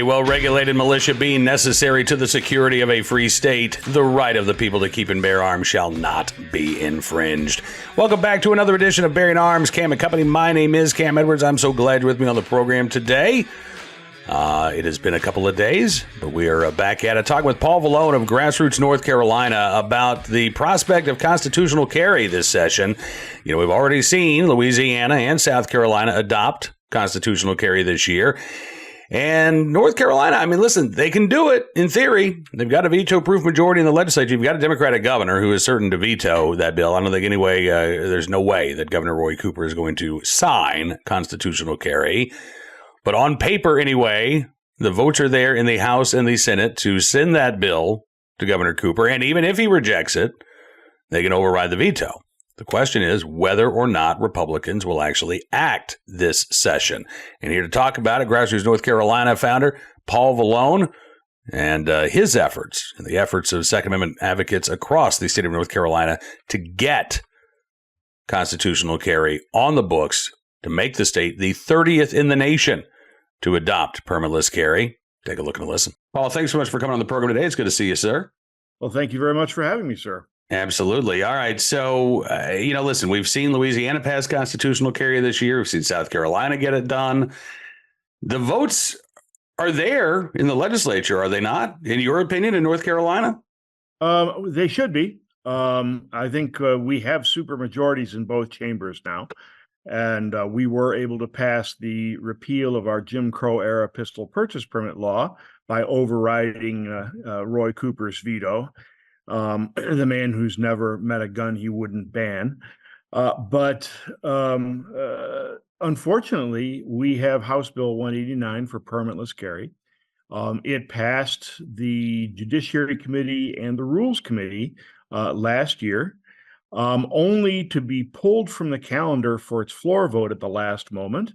well-regulated militia being necessary to the security of a free state, the right of the people to keep and bear arms shall not be infringed. Welcome back to another edition of Bearing Arms, Cam and Company. My name is Cam Edwards. I'm so glad you're with me on the program today. It has been a couple of days, but we are back at it, talking with Paul Valone of Grassroots, North Carolina, about the prospect of constitutional carry this session. You know, we've already seen Louisiana and South Carolina adopt constitutional carry this year. And North Carolina, I mean, listen, they can do it in theory. They've got a veto-proof majority in the legislature. You've got a Democratic governor who is certain to veto that bill. I don't think anyway, there's no way that Governor Roy Cooper is going to sign constitutional carry. But on paper, anyway, the votes are there in the House and the Senate to send that bill to Governor Cooper. And even if he rejects it, they can override the veto. The question is whether or not Republicans will actually act this session. And here to talk about it, Grassroots North Carolina founder Paul Valone and his efforts and the efforts of Second Amendment advocates across the state of North Carolina to get constitutional carry on the books to make the state the 30th in the nation to adopt permitless carry. Take a look and a listen. Paul, thanks so much for coming on the program today. It's good to see you, sir. Well, thank you very much for having me, sir. Absolutely. All right. So, listen, we've seen Louisiana pass constitutional carry this year. We've seen South Carolina get it done. The votes are there in the legislature, are they not? In your opinion, in North Carolina? They should be. I think we have super majorities in both chambers now. And we were able to pass the repeal of our Jim Crow era pistol purchase permit law by overriding Roy Cooper's veto, the man who's never met a gun he wouldn't ban. But unfortunately, we have House Bill 189 for permitless carry. It passed the Judiciary Committee and the Rules Committee last year. Only to be pulled from the calendar for its floor vote at the last moment,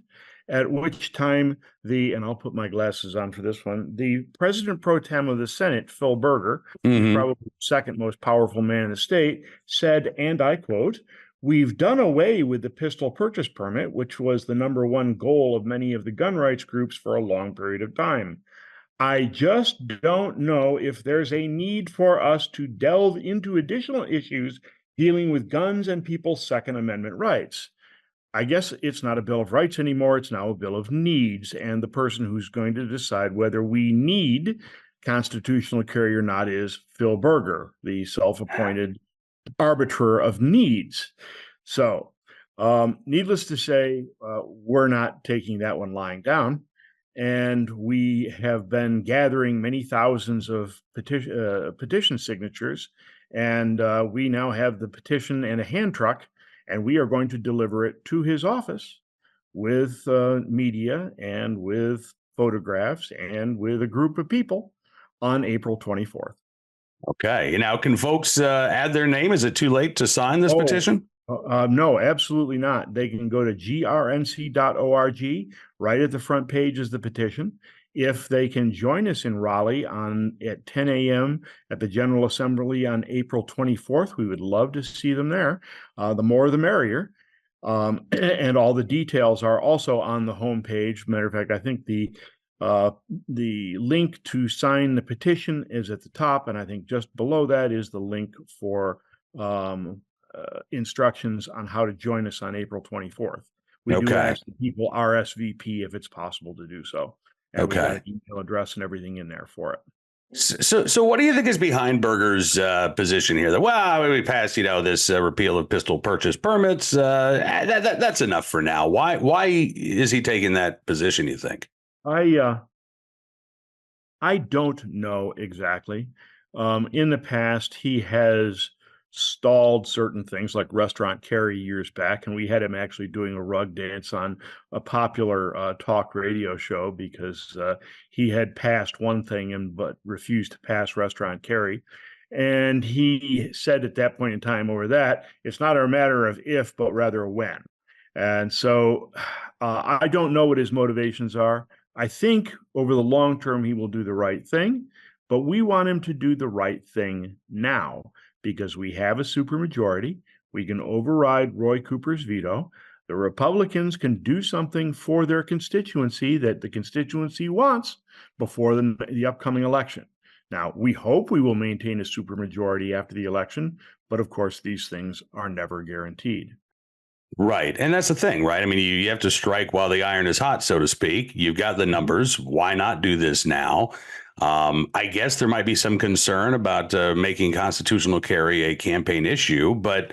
at which time and I'll put my glasses on for this one, the President Pro Tem of the Senate, Phil Berger, probably the second most powerful man in the state, said, and I quote, "We've done away with the pistol purchase permit, which was the number one goal of many of the gun rights groups for a long period of time. I just don't know if there's a need for us to delve into additional issues dealing with guns and people's Second Amendment rights. I guess it's not a Bill of Rights anymore. It's now a Bill of Needs. And the person who's going to decide whether we need constitutional carry or not is Phil Berger, the self-appointed arbiter of needs." So, needless to say, we're not taking that one lying down. And we have been gathering many thousands of petition signatures. And we now have the petition and a hand truck, and we are going to deliver it to his office with media and with photographs and with a group of people on April 24th. Okay. Now, can folks add their name? Is it too late to sign this petition? No, absolutely not. They can go to grnc.org. Right at the front page is the petition. If they can join us in Raleigh at 10 a.m. at the General Assembly on April 24th, we would love to see them there. The more the merrier. And all the details are also on the homepage. Matter of fact, I think the link to sign the petition is at the top, and I think just below that is the link for instructions on how to join us on April 24th. We do ask the people RSVP if it's possible to do so. And we got an email address and everything in there for it. So what do you think is behind Berger's position here? That, we passed, this repeal of pistol purchase permits. That's enough for now. Why is he taking that position, you think? I don't know exactly. In the past, he has stalled certain things like restaurant carry years back, and we had him actually doing a rug dance on a popular talk radio show because he had passed one thing but refused to pass restaurant carry. And he said at that point in time over that, it's not a matter of if, but rather when. And so I don't know what his motivations are. I think over the long term, he will do the right thing, but we want him to do the right thing now because we have a supermajority. We can override Roy Cooper's veto. The Republicans can do something for their constituency that the constituency wants before the upcoming election. Now, we hope we will maintain a supermajority after the election, but of course, these things are never guaranteed. Right. And that's the thing, right? I mean, you have to strike while the iron is hot, so to speak. You've got the numbers. Why not do this now? I guess there might be some concern about making constitutional carry a campaign issue, but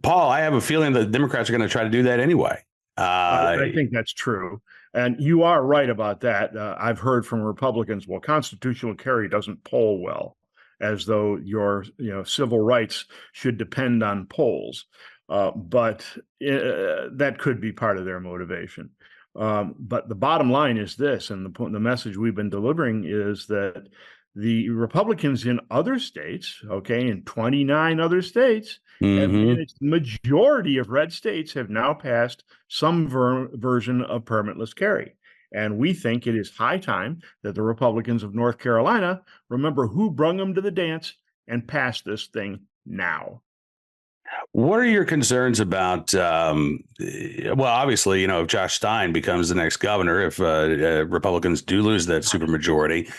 Paul, I have a feeling that Democrats are going to try to do that anyway. I think that's true. And you are right about that. I've heard from Republicans, well, constitutional carry doesn't poll well, as though your civil rights should depend on polls. But that could be part of their motivation. But the bottom line is this, and the message we've been delivering is that the Republicans in other states, in 29 other states, and its majority of red states have now passed some version of permitless carry. And we think it is high time that the Republicans of North Carolina remember who brung them to the dance and pass this thing now. What are your concerns about, well, obviously, if Josh Stein becomes the next governor, if Republicans do lose that supermajority,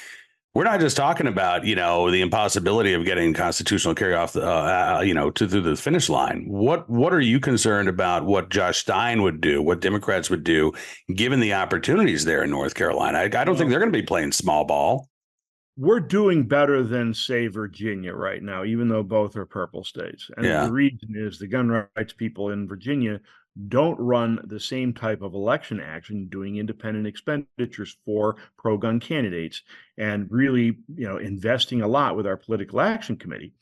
we're not just talking about, the impossibility of getting constitutional carry off the, through the finish line. What are you concerned about what Josh Stein would do, what Democrats would do, given the opportunities there in North Carolina? I don't think they're going to be playing small ball. We're doing better than, say, Virginia right now, even though both are purple states. And the reason is the gun rights people in Virginia don't run the same type of election action, doing independent expenditures for pro-gun candidates and really, investing a lot with our political action committee.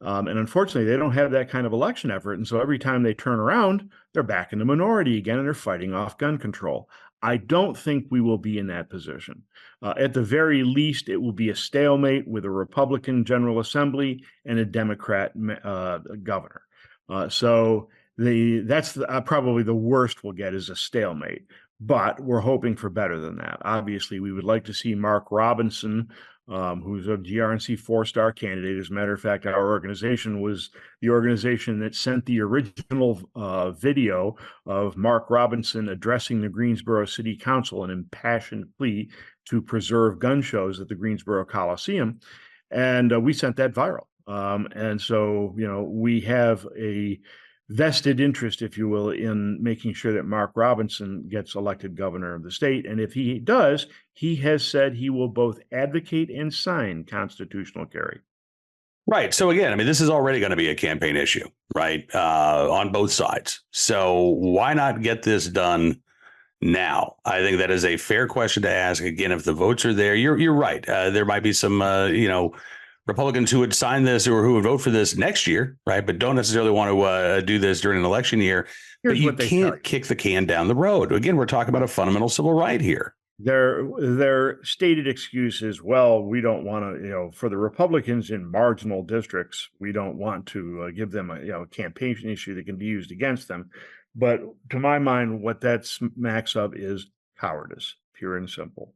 And unfortunately, they don't have that kind of election effort. And so every time they turn around, they're back in the minority again, and they're fighting off gun control. I don't think we will be in that position. At the very least, it will be a stalemate with a Republican General Assembly and a Democrat governor. So that's probably the worst we'll get is a stalemate. But we're hoping for better than that. Obviously, we would like to see Mark Robinson, who's a GRNC 4-star candidate. As a matter of fact, our organization was the organization that sent the original video of Mark Robinson addressing the Greensboro City Council, an impassioned plea to preserve gun shows at the Greensboro Coliseum. And we sent that viral. And so, we have a vested interest, if you will, in making sure that Mark Robinson gets elected governor of the state. And if he does, he has said he will both advocate and sign constitutional carry. Right. So again, this is already going to be a campaign issue, right? On both sides. So why not get this done now? I think that is a fair question to ask. Again, if the votes are there, you're right. There might be some, Republicans who would sign this or who would vote for this next year, right? But don't necessarily want to do this during an election year. But you can't kick the can down the road. Again, we're talking about a fundamental civil right here. Their stated excuse is, well, we don't want to, for the Republicans in marginal districts, we don't want to give them a campaign issue that can be used against them. But to my mind, what that smacks of is cowardice, pure and simple.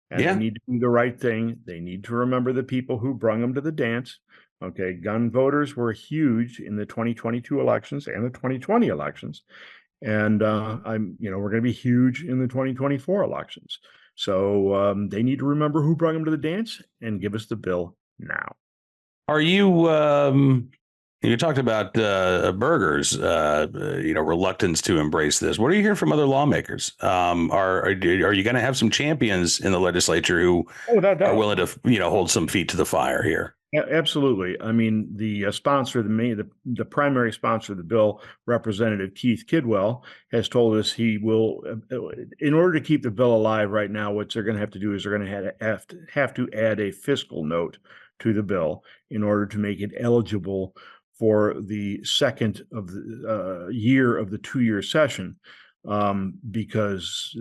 And they need to do the right thing. They need to remember the people who brung them to the dance. Gun voters were huge in the 2022 elections and the 2020 elections. And we're going to be huge in the 2024 elections. So they need to remember who brought them to the dance and give us the bill now. Are you, you talked about Berger's, reluctance to embrace this. What are you hearing from other lawmakers? Are you going to have some champions in the legislature who are willing to, hold some feet to the fire here? Absolutely. The sponsor, the primary sponsor of the bill, Representative Keith Kidwell, has told us he will, in order to keep the bill alive right now, what they're going to have to do is they're going to have to add a fiscal note to the bill in order to make it eligible for the second of the year of the 2-year session, because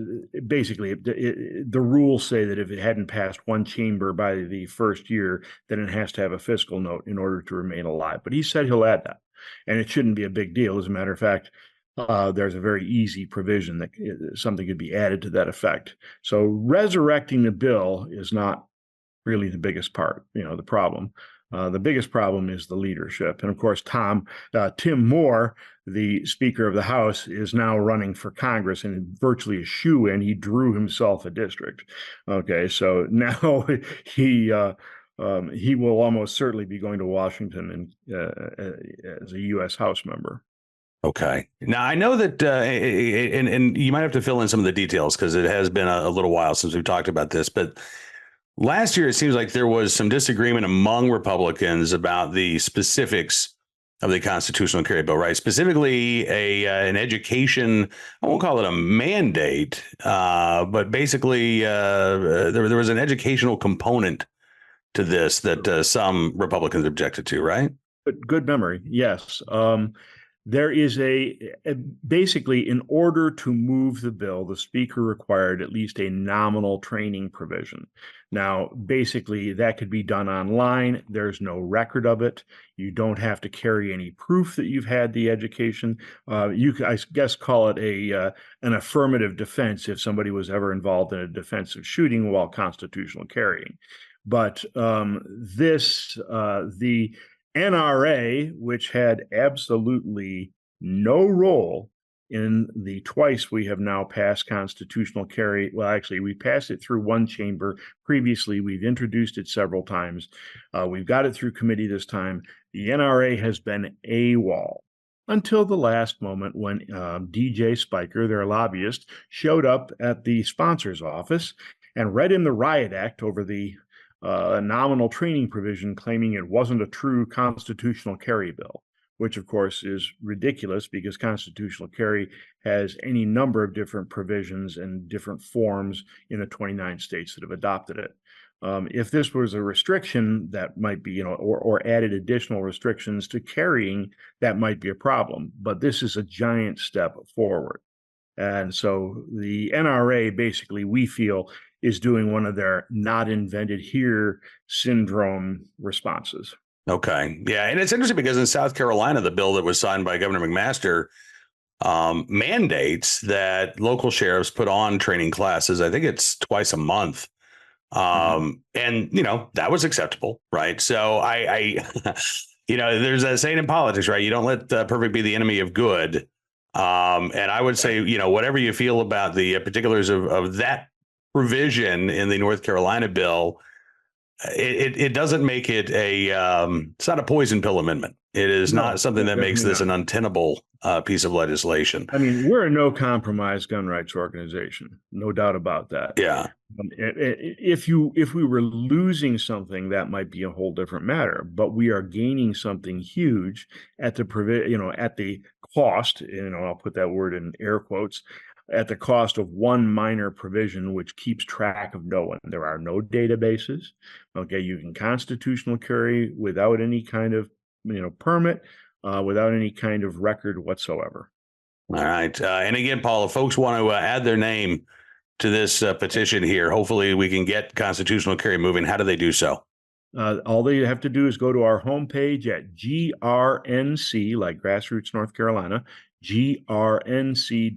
basically the rules say that if it hadn't passed one chamber by the first year, then it has to have a fiscal note in order to remain alive. But he said he'll add that, and it shouldn't be a big deal. As a matter of fact, there's a very easy provision that something could be added to that effect. So resurrecting the bill is not really the biggest part, the problem. The biggest problem is the leadership. And of course, Tim Moore, the Speaker of the House, is now running for Congress and virtually a shoo-in. He drew himself a district. Okay, so now he will almost certainly be going to Washington as a U.S. House member. Okay. Now, I know that, and you might have to fill in some of the details because it has been a little while since we've talked about this, but last year, it seems like there was some disagreement among Republicans about the specifics of the constitutional carry bill, right? Specifically, an education, I won't call it a mandate, but basically there was an educational component to this that some Republicans objected to, right? Good memory. Yes. There is basically, in order to move the bill, the Speaker required at least a nominal training provision. Now, basically, that could be done online. There's no record of it. You don't have to carry any proof that you've had the education. You could, I guess, call it an affirmative defense if somebody was ever involved in a defensive shooting while constitutional carrying. But the NRA, which had absolutely no role in the twice we have now passed constitutional carry. Well, actually, we passed it through one chamber. Previously, we've introduced it several times. We've got it through committee this time. The NRA has been AWOL until the last moment when DJ Spiker, their lobbyist, showed up at the sponsor's office and read in the riot act over the nominal training provision, claiming it wasn't a true constitutional carry bill, which of course is ridiculous because constitutional carry has any number of different provisions and different forms in the 29 states that have adopted it. If this was a restriction, that might be, or added additional restrictions to carrying, that might be a problem. But this is a giant step forward. And so the NRA, basically, we feel, is doing one of their not invented here syndrome responses. Okay. Yeah. And it's interesting because in South Carolina, the bill that was signed by Governor McMaster mandates that local sheriffs put on training classes. I think it's twice a month. And, that was acceptable. Right. So I there's a saying in politics, right? You don't let perfect be the enemy of good. And I would say, whatever you feel about the particulars of that provision in the North Carolina bill, it doesn't make it it's not a poison pill amendment. It is not something that makes this an untenable piece of legislation. I mean, we're a no compromise gun rights organization, no doubt about that. Yeah. If we were losing something, that might be a whole different matter. But we are gaining something huge at the cost. I'll put that word in air quotes. At the cost of one minor provision, which keeps track of no one. There are no databases. Okay, you can constitutional carry without any kind of permit, without any kind of record whatsoever. All right, and again, Paul, if folks want to add their name to this petition here, hopefully we can get constitutional carry moving. How do they do so? All they have to do is go to our homepage at GRNC, like Grassroots North Carolina, grnc.org.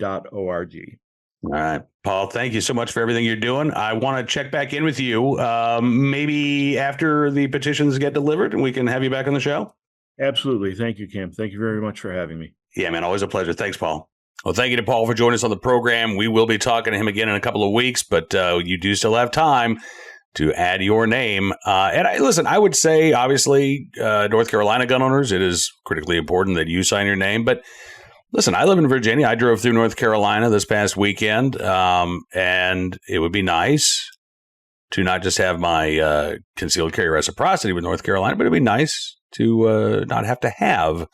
All right, Paul, thank you so much for everything you're doing. I want to check back in with you maybe after the petitions get delivered and we can have you back on the show. Absolutely. Thank you, Cam. Thank you very much for having me. Yeah, man, always a pleasure. Thanks, Paul. Well, thank you to Paul for joining us on the program. We will be talking to him again in a couple of weeks, but you do still have time to add your name. I would say, obviously, North Carolina gun owners, it is critically important that you sign your name. But listen, I live in Virginia. I drove through North Carolina this past weekend, and it would be nice to not just have my concealed carry reciprocity with North Carolina, but it'd be nice to not have to have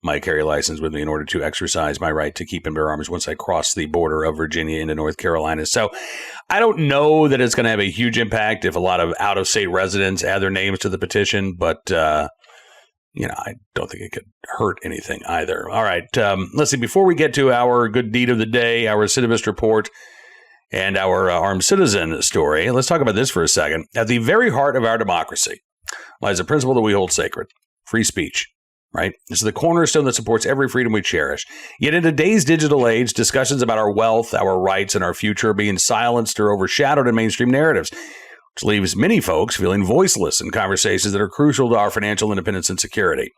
my carry license with me in order to exercise my right to keep and bear arms once I cross the border of Virginia into North Carolina. So I don't know that it's going to have a huge impact if a lot of out-of-state residents add their names to the petition, but I don't think it could hurt anything either. All right. Let's see. Before we get to our good deed of the day, our recidivist report, and our armed citizen story, let's talk about this for a second. At the very heart of our democracy lies a principle that we hold sacred: free speech. Right? This is the cornerstone that supports every freedom we cherish. Yet in today's digital age, discussions about our wealth, our rights, and our future are being silenced or overshadowed in mainstream narratives. which leaves many folks feeling voiceless in conversations that are crucial to our financial independence and security.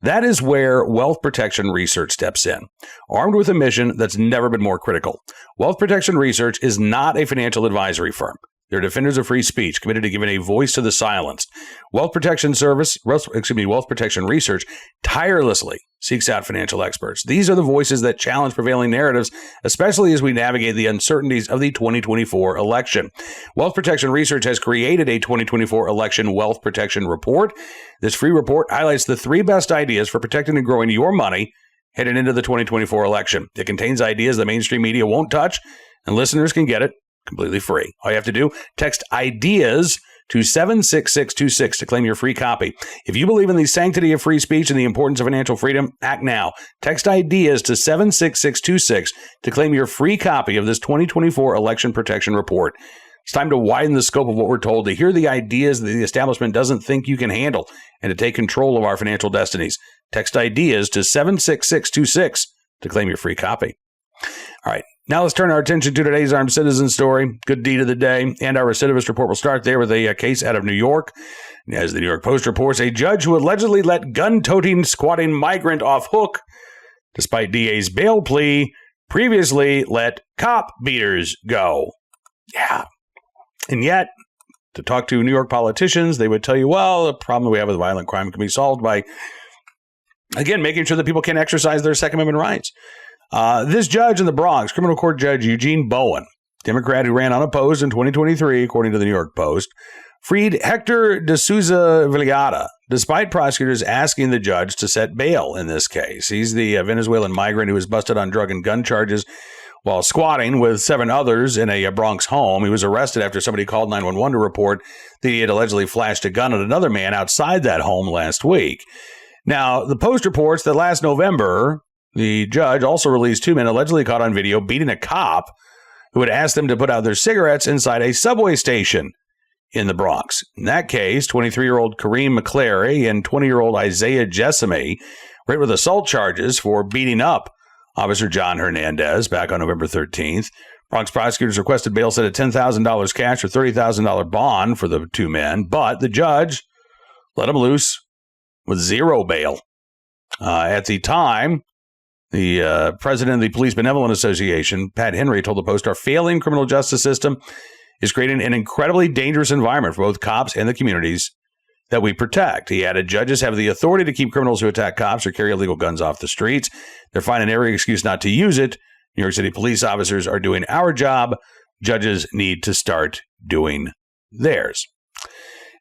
That is where Wealth Protection Research steps in, armed with a mission that's never been more critical. Wealth Protection Research is not a financial advisory firm. They're defenders of free speech, committed to giving a voice to the silenced. Wealth Protection Research tirelessly seeks out financial experts. These are the voices that challenge prevailing narratives, especially as we navigate the uncertainties of the 2024 election. Wealth Protection Research has created a 2024 election wealth protection report. This free report highlights the 3 best ideas for protecting and growing your money heading into the 2024 election. It contains ideas the mainstream media won't touch, and listeners can get it completely free. All you have to do, text IDEAS to 76626 to claim your free copy. If you believe in the sanctity of free speech and the importance of financial freedom, act now. Text IDEAS to 76626 to claim your free copy of this 2024 election protection report. It's time to widen the scope of what we're told, to hear the ideas that the establishment doesn't think you can handle, and to take control of our financial destinies. Text IDEAS to 76626 to claim your free copy. All right. Now let's turn our attention to today's armed citizen story, good deed of the day, and our recidivist report will start there with a case out of New York. As the New York Post reports, a judge who allegedly let gun-toting, squatting migrant off hook, despite DA's bail plea, previously let cop beaters go. Yeah. And yet, to talk to New York politicians, they would tell you, well, the problem we have with violent crime can be solved by, again, making sure that people can exercise their Second Amendment rights. This judge in the Bronx, criminal court judge Eugene Bowen, Democrat who ran unopposed in 2023, according to the New York Post, freed Hector de Souza Villada, despite prosecutors asking the judge to set bail in this case. He's the Venezuelan migrant who was busted on drug and gun charges while squatting with 7 others in a Bronx home. He was arrested after somebody called 911 to report that he had allegedly flashed a gun at another man outside that home last week. Now, the Post reports that last November, the judge also released 2 men allegedly caught on video beating a cop who had asked them to put out their cigarettes inside a subway station in the Bronx. In that case, 23-year-old Kareem McClary and 20-year-old Isaiah Jessamy were hit with assault charges for beating up Officer John Hernandez back on November 13th. Bronx prosecutors requested bail set at $10,000 cash or $30,000 bond for the 2 men, but the judge let them loose with 0 bail. At the time, the president of the Police Benevolent Association, Pat Henry, told the Post, our failing criminal justice system is creating an incredibly dangerous environment for both cops and the communities that we protect. He added, judges have the authority to keep criminals who attack cops or carry illegal guns off the streets. They're finding every excuse not to use it. New York City police officers are doing our job. Judges need to start doing theirs.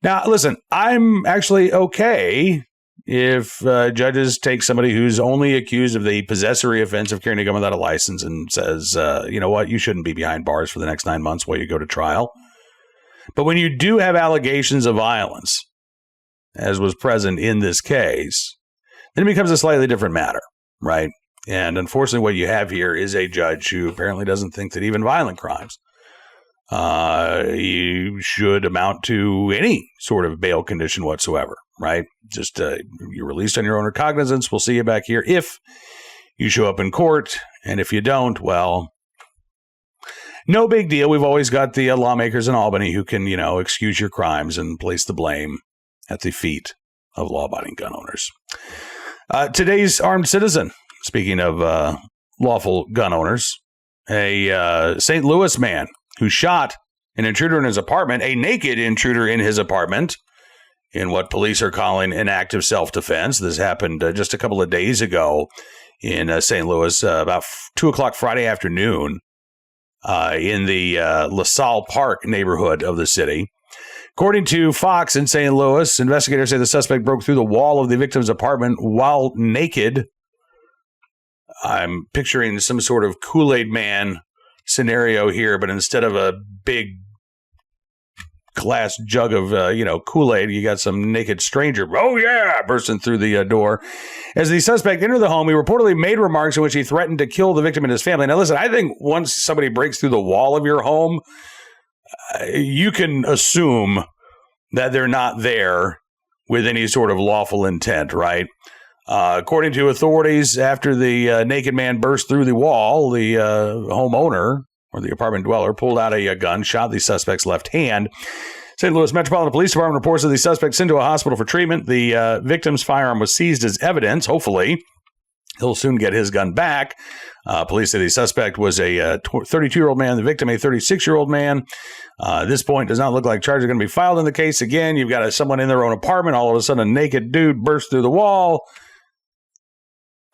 Now, listen, I'm actually okay if judges take somebody who's only accused of the possessory offense of carrying a gun without a license and says, you know what, you shouldn't be behind bars for the next 9 months while you go to trial. But when you do have allegations of violence, as was present in this case, then it becomes a slightly different matter, right? And unfortunately, what you have here is a judge who apparently doesn't think that even violent crimes you should amount to any sort of bail condition whatsoever, right? Just you're released on your own recognizance. We'll see you back here if you show up in court. And if you don't, well, no big deal. We've always got the lawmakers in Albany who can, excuse your crimes and place the blame at the feet of law-abiding gun owners. Today's armed citizen, speaking of lawful gun owners, a St. Louis man who shot an intruder in his apartment, a naked intruder in his apartment, in what police are calling an act of self-defense. This happened just a couple of days ago in St. Louis, about 2 o'clock Friday afternoon, in the LaSalle Park neighborhood of the city. According to Fox in St. Louis, investigators say the suspect broke through the wall of the victim's apartment while naked. I'm picturing some sort of Kool-Aid Man scenario here, but instead of a big glass jug of, Kool-Aid, you got some naked stranger, bursting through the door. As the suspect entered the home, he reportedly made remarks in which he threatened to kill the victim and his family. Now, listen, I think once somebody breaks through the wall of your home, you can assume that they're not there with any sort of lawful intent, right? According to authorities, after the naked man burst through the wall, the homeowner or the apartment dweller pulled out a gun, shot the suspect's left hand. St. Louis Metropolitan Police Department reports that the suspect sent to a hospital for treatment. The victim's firearm was seized as evidence. Hopefully, he'll soon get his gun back. Police say the suspect was a 32-year-old man, the victim a 36-year-old man. At this point, does not look like charges are going to be filed in the case. Again, you've got someone in their own apartment. All of a sudden, a naked dude bursts through the wall.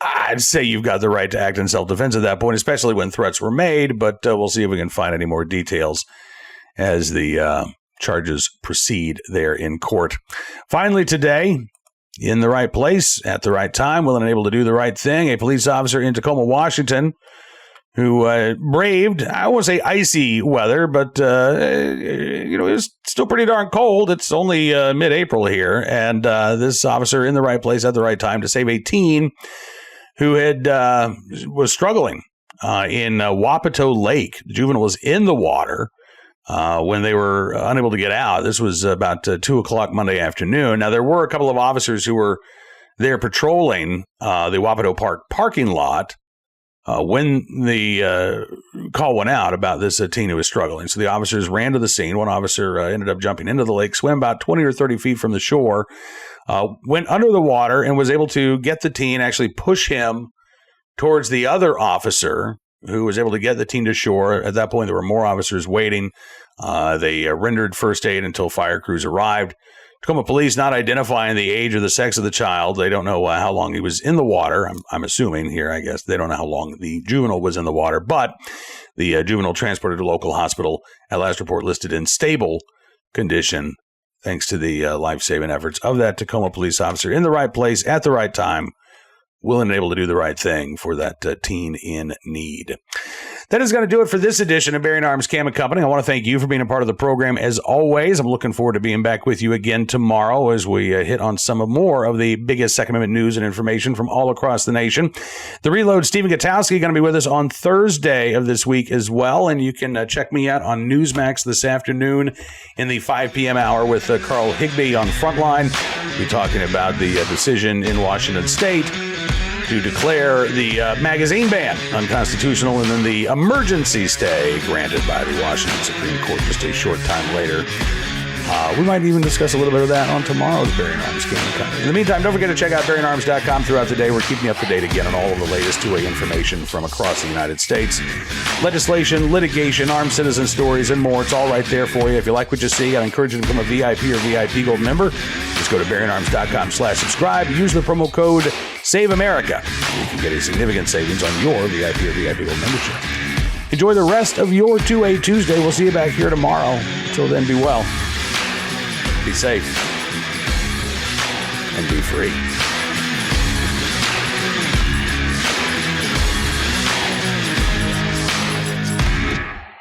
I'd say you've got the right to act in self-defense at that point, especially when threats were made. But we'll see if we can find any more details as the charges proceed there in court. Finally today, in the right place, at the right time, willing and able to do the right thing, a police officer in Tacoma, Washington, who braved, I won't say icy weather, but, it was still pretty darn cold. It's only mid-April here, and this officer in the right place at the right time to save a teen who was struggling in Wapato Lake. The juvenile was in the water when they were unable to get out. This was about 2 o'clock Monday afternoon. Now, there were a couple of officers who were there patrolling the Wapato Park parking lot when the call went out about this teen who was struggling. So the officers ran to the scene. One officer ended up jumping into the lake, swam about 20 or 30 feet from the shore, went under the water and was able to get the teen, actually push him towards the other officer who was able to get the teen to shore. At that point, there were more officers waiting. They rendered first aid until fire crews arrived. Tacoma police not identifying the age or the sex of the child. They don't know how long he was in the water. I'm assuming here, I guess. They don't know how long the juvenile was in the water, but the juvenile transported to a local hospital, at last report listed in stable condition, thanks to the life-saving efforts of that Tacoma police officer in the right place at the right time, willing and able to do the right thing for that teen in need. That is going to do it for this edition of Bearing Arms Cam & Company. I want to thank you for being a part of the program as always. I'm looking forward to being back with you again tomorrow as we hit on some more of the biggest Second Amendment news and information from all across the nation. The Reload, Stephen Gutowski, going to be with us on Thursday of this week as well. And you can check me out on Newsmax this afternoon in the 5 p.m. hour with Carl Higbee on Frontline. We'll be talking about the decision in Washington State to declare the magazine ban unconstitutional, and then the emergency stay granted by the Washington Supreme Court just a short time later. We might even discuss a little bit of that on tomorrow's Bearing Arms Cam & Company. In the meantime, don't forget to check out bearingarms.com throughout the day. We're keeping you up to date again on all of the latest 2A information from across the United States. Legislation, litigation, armed citizen stories, and more. It's all right there for you. If you like what you see, I encourage you to become a VIP or VIP Gold member. Just go to bearingarms.com/subscribe. Use the promo code SAVEAMERICA. You can get a significant savings on your VIP or VIP Gold membership. Enjoy the rest of your 2A Tuesday. We'll see you back here tomorrow. Until then, be well. Be safe and be free.